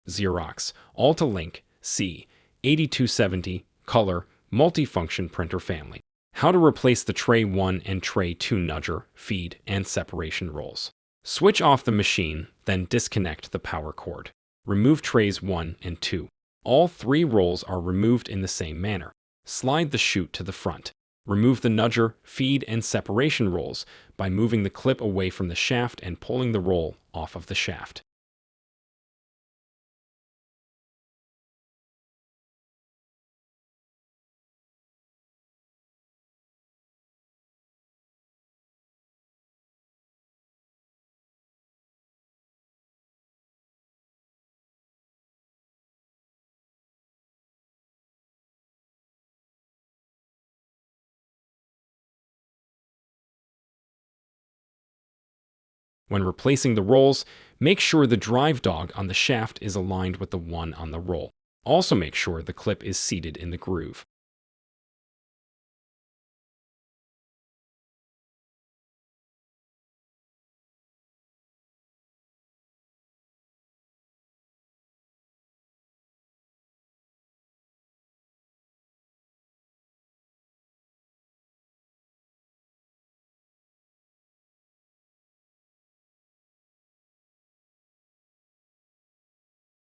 Xerox, AltaLink, C8270, color, multifunction printer family. How to replace the Tray 1 and Tray 2 nudger, feed, and separation rolls. Switch off the machine, then disconnect the power cord. Remove Trays 1 and 2. All three rolls are removed in the same manner. Slide the chute to the front. Remove the nudger, feed, and separation rolls by moving the clip away from the shaft and pulling the roll off of the shaft. When replacing the rolls, make sure the drive dog on the shaft is aligned with the one on the roll. Also make sure the clip is seated in the groove.